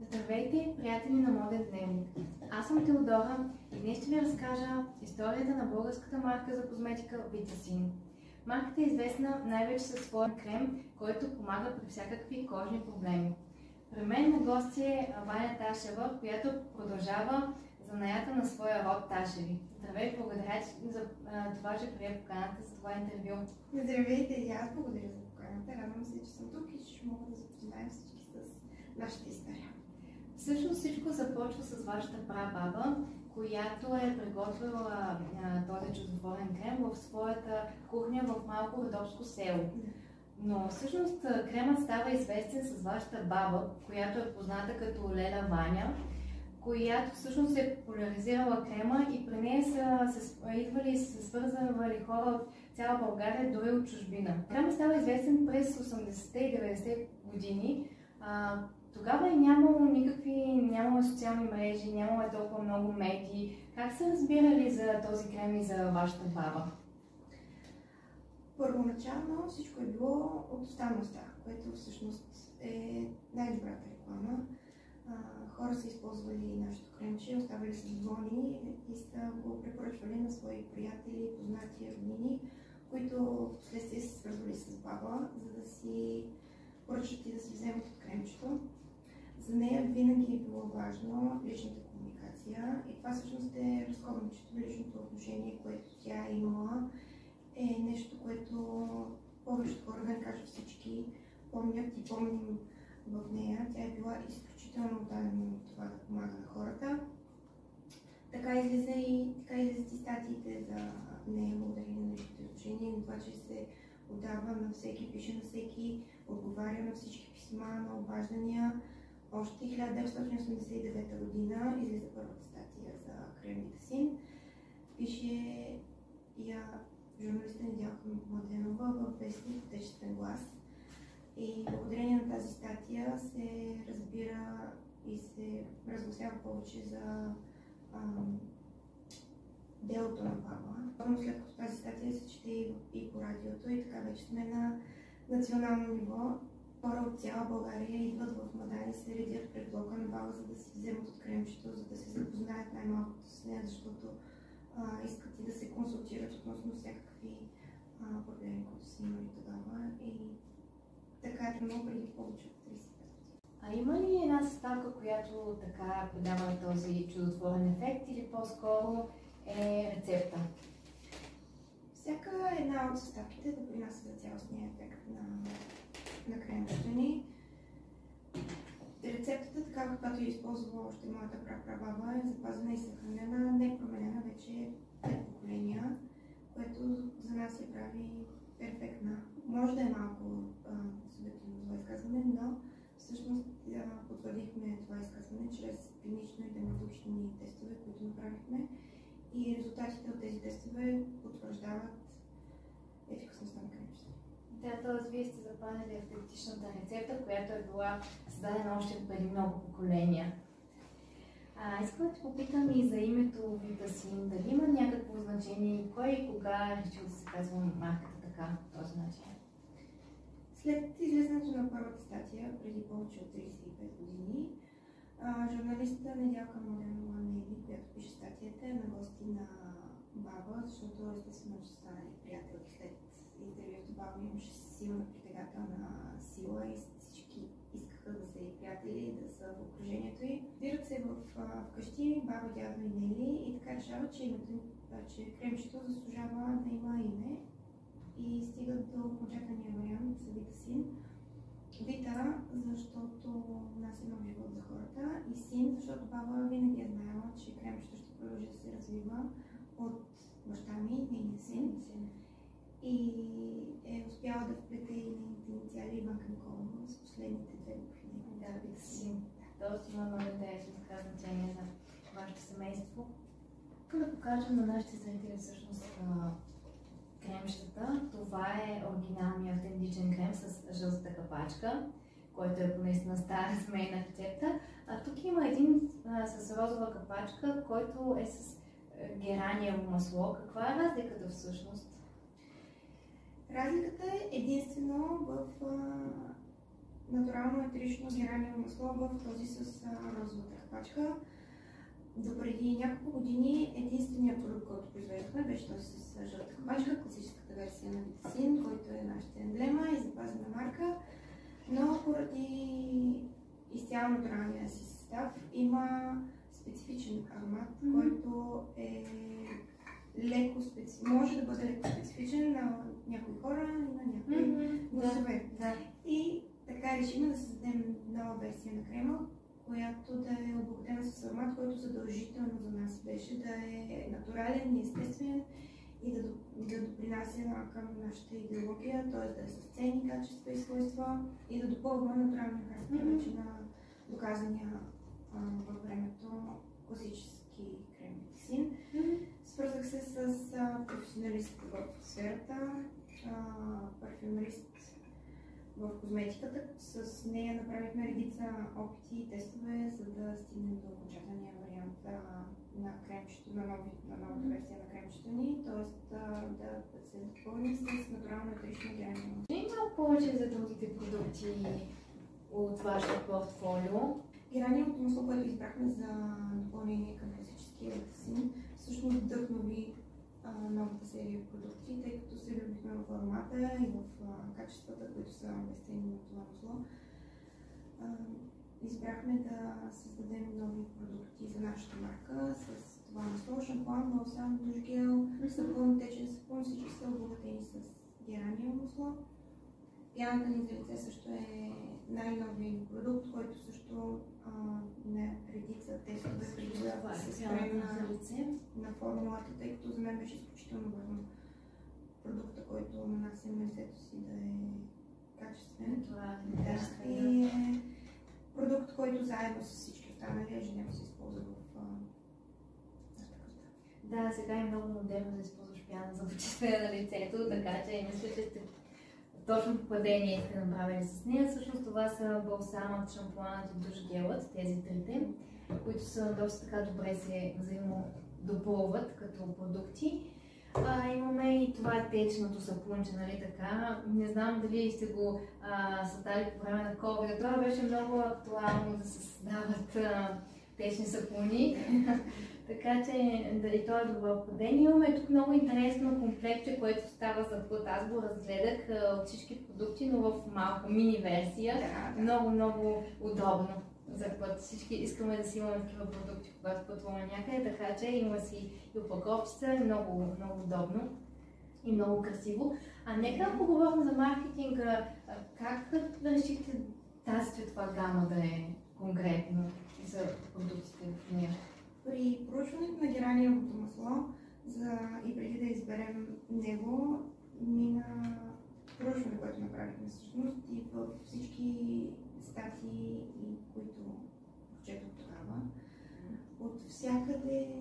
Здравейте, приятели на Моден дневник! Аз съм Теодора и днес ще ви разкажа историята на българската марка за козметика Vitasin. Марката е известна най-вече със своя крем, който помага при всякакви кожни проблеми. При мен на гости е Ваня Ташева, която продължава занаята на своя род Ташеви. Здравей, благодаря ти за това, че прие поканата за това интервю. Здравейте, и аз благодаря за поканата. Радвам се, че съм тук и ще мога да запознаем всички с нашата история. Всъщност всичко започва с вашата прабаба, която е приготвила този чудотворен крем в своята кухня в малко родопско село. Но всъщност кремът става известен с вашата баба, която е позната като Леля Ваня, която всъщност е популяризирала крема и при нея са идвали и са свързвали хора от цяла България, дори от чужбина. Кремът става известен през 80-те и 90-те години. Тогава е нямало социални мрежи, нямало толкова много медии. Как са разбирали за този крем и за вашата баба? Първоначално всичко е било от уста на уста, което всъщност е най-добрата реклама. Хора са използвали нашето кремче, оставали са доволни и са го препоръчвали на свои приятели, познати, роднини, които в последствие се свързвали с баба, за да си поръчат и да си вземат от кремчето. За нея винаги е било важно личната комуникация и това всъщност е разковничето, личното отношение, което тя е имала, е нещо, което повечето хора, да не кажа всички, помнят и помним в нея. Тя е била изключително отдадена на това да помага на хората. Така излизат и статиите за нея, благодарение на личното отношение, на това, че се отдава на всеки, пише на всеки, отговаря на всички писма, на обаждания. Още 1989 година излиза първата статия за крем Vitasin. Пише я журналиста Недялка Младенова във вестник Отечествен глас. И благодарение на тази статия се разбира и се разгласява повече за делото на баба. Но след като тази статия се чете и по радиото и така вече сме на национално ниво, хора от цяла България идват в Мадан и се редят пред блока на баба, за да си вземат от кремчето, за да се запознаят най-малкото с нея, защото искат и да се консултират относно всякакви проблеми, които са имали тогава. И така е много преди повече от 35 години. А има ли една съставка, която така придава този чудотворен ефект или по-скоро е рецепта? Всяка една от съставките допринася за цялостния ефект на кремчето ни. Рецептата, така каквато я използва още моята прабаба, е запазена и съхранена, непроменена вече 5 поколения, което за нас я прави перфектна. Може да е малко субективно това изказване, но всъщност потвърдихме това изказване чрез клинично и дерматологични тестове, които направихме, и резултатите от тези тестове потвърждават ефикасността на кремчето. Да, т.е. вие сте запазили автентичната рецепта, която е била създадена още преди много поколения. Искам да те попитам и за името Vitasin. Дали има някакво значение? Кой и кога е решил да се казва марката така, по този начин? След излизането на първата статия, преди повече от 35 години, журналистът Недялка Младенова, която пише статията, е на гости на баба, защото естествено, че станали приятелки след интервюто. Баба имаше силна притегателна сила и всички искаха да са и приятели, да са в окружението й. Вират се вкъщи баба, дядо и Нели и така решават, че кремчето заслужава да има име и стигат до окончателния вариант за Vitasin. Вита, защото нас е нов живот за хората, и Син, защото баба винаги е знаела, че кремчето ще продължи да се развива от баща ми, нейния син. И е успяла да вплете и нейните инициали Иванка Николова с последните 2 букви. Да, Vitasin. Доста има много интересно така значение за вашето семейство. Искам да покажем на нашите зрители всъщност кремчетата. Това е оригиналният автентичен крем с жълтата капачка, който е наистина стара семейна рецепта. А тук има един с розова капачка, който е с герaniево масло. Каква е разликата всъщност? Разликата е единствено в натурално етерично гераново масло в този с розовата капачка. Допреди няколко години единственият продукт, който произвеждахме, беше този с жълта капачка, класическата версия на Витасин, който е нашата емблема и запазена марка. Но поради изцяло натуралния си състав има специфичен аромат, който е леко може да бъде леко специфичен на някои хора и на някои гласове. И така решихме да създадем нова версия на крема, която да е обогатена с аромат, който задължително за нас беше да е натурален и естествен и да допринася към нашата идеология, т.е. да е с ценни качества и свойства и да допълва натуралния характер вече на доказания във времето класически крем Витасин. Свързах се с професионалист в сферата, парфюмерист в козметиката. С нея направихме редица опити и тестове, за да стигнем до окончателния вариант на кремчето, на новата версия на кремчето ни, т.е. да се допълни с натурално етерично гераново. Малко повече за другите продукти от вашето портфолио. Герановото масло, което избрахме за допълнение към класическия Витасин, всъщност вдъхнови новата серия продукти, тъй като се любихме в аромата и в качествата, които са обяснени на това масло. Избрахме да създадем нови продукти за нашата марка с това масло, шампуан, балсам, душ гел, сапун, течен сапун, всички са обогатени с гераново масло. Пяната ни за лице също е най-новият продукт, който също на редица тестове придобива се спрем на формулата, тъй като за мен беше изключително важно продукта, който нанасям на лицето си да е качествен. И е продукт, който заедно с всички останали ежедневно се използва в нашата къща. Да, сега е много модерно да използваш пяна за почистване на лицето, така че мисля, че сте точно попадение сте направили с нея. Всъщност това са балсамът, шампуанът и душ гелът, тези трите, които са доста така добре се взаимодопълват като продукти. Имаме и това течното сапунче, нали така. Не знам дали сте го създали по време на COVID. Това беше много актуално да се създават течни сапуни. Така че дали това е добро попадение. Имаме тук много интересно комплектче, което става за път. Аз го разгледах от всички продукти, но в малко мини версия. Много удобно за път. Всички искаме да си имаме такива продукти, когато пътуваме някъде, така че има си и опаковчица, много удобно и много красиво. Нека да поговорим за маркетинга. Как решихте тази цветова гама да е конкретно за продуктите в нея? При проучването на герановото масло и преди да изберем него, мина проучване, което направихме всъщност и във всички статии, които прочетох тогава, от всякъде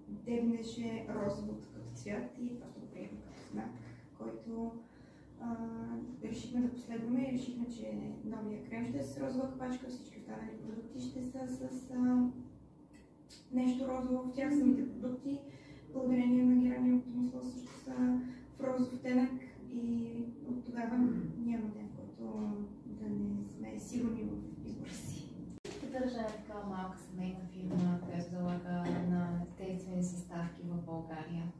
дебнеше розовото като цвят и просто го приехме като знак, който решихме да последваме и решихме, че новия крем ще е с розова капачка, всички останали продукти ще са с нещо розово в тях. Самите продукти, благодарение на герановото масло, също са в розов оттенък и от тогава няма ден, който да не сме сигурни в избора си. Поддържа такава малка семейна фирма, която залага на естествени съставки в България.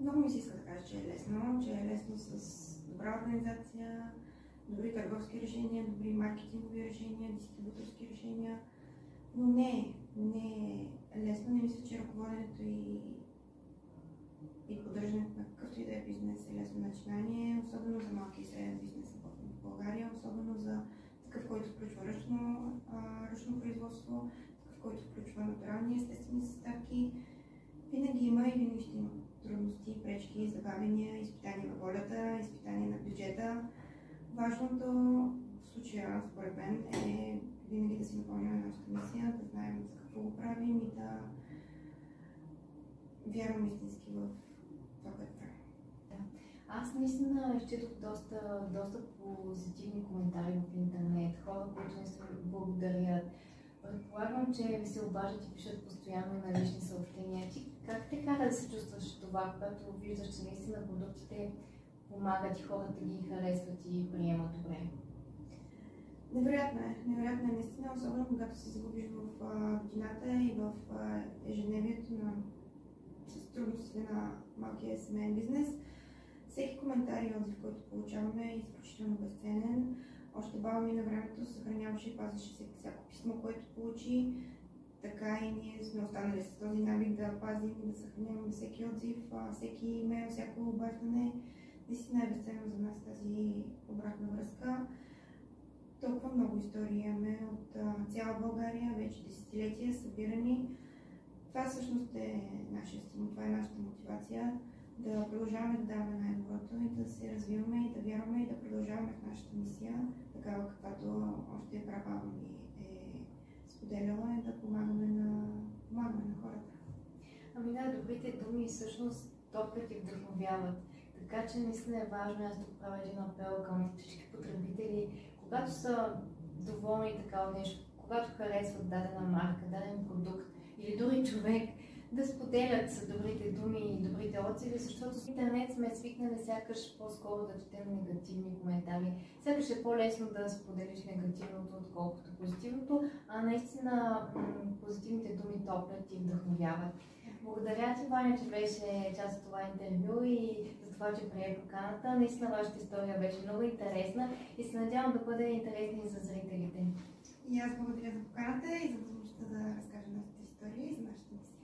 Много ми се иска да кажа, че е лесно с добра организация, добри търговски решения, добри маркетингови решения, дистрибуторски решения, но не е лесно. Не мисля, че ръководенето и поддържането на какъвто и да е бизнес е лесно начинание, особено за малки и среден бизнес в България, особено за такъв, който включва ръчно производство, такъв, който включва натурални естествени съставки. Винаги има и винаги ще има трудности, пречки, забавения, изпитания на волята, изпитания на бюджета. Важното в случая, според мен, е винаги да си напълняме нашата мисия, да знаем за какво го правим и да вярвам истински в това, което правим. Аз наистина изчетох доста позитивни коментари в интернет, хора, които не се благодарят. Предполагам, че ви се обаждат и пишат постоянно и на лични съобщения. Ти как те кара да се чувстваш това, когато виждаш, че наистина продуктите помагат и хората ги харесват и приемат добре? Невероятно е наистина, особено когато се загубиш в рутината и в ежедневието с трудностите на малкия семейен бизнес. Всеки коментар и отзив, който получаваме, е изключително безценен. Още баба ми на времето съхраняваше и пазеше всяко писмо, което получи. Така и ние сме останали с този навик да пазим и да съхраняваме всеки отзив, всеки имейл, всяко обаждане. Наистина е безценно за нас тази обратна връзка. Толкова много истории имаме от цяла България, вече десетилетия събирани. Това всъщност е нашия стимул, това е нашата мотивация да продължаваме да даваме най-доброто и да се развиваме и да вярваме и да продължаваме в нашата мисия, такава каквато още прабаба ми е споделяла, и да помагаме на хората. Ами да, добрите думи всъщност топлят и вдъхновяват. Така че наистина е важно, аз тук правя един апел към всички потребители, когато са доволни така от нещо, когато харесват дадена марка, даден продукт или дори човек, да споделят с добрите думи и добрите отзиви, защото в интернет сме свикнали сякаш по-скоро да четем негативни коментари. Сякаш е по-лесно да споделиш негативното, отколкото позитивното, а наистина позитивните думи топлят и вдъхновяват. Благодаря ти, Ваня, че беше част от това интервю и за това, че прие поканата. Наистина вашата история беше много интересна и се надявам да бъде интересна и за зрителите. И аз благодаря за поканата и за възможността да разкажа нашата история и за нашата мисия.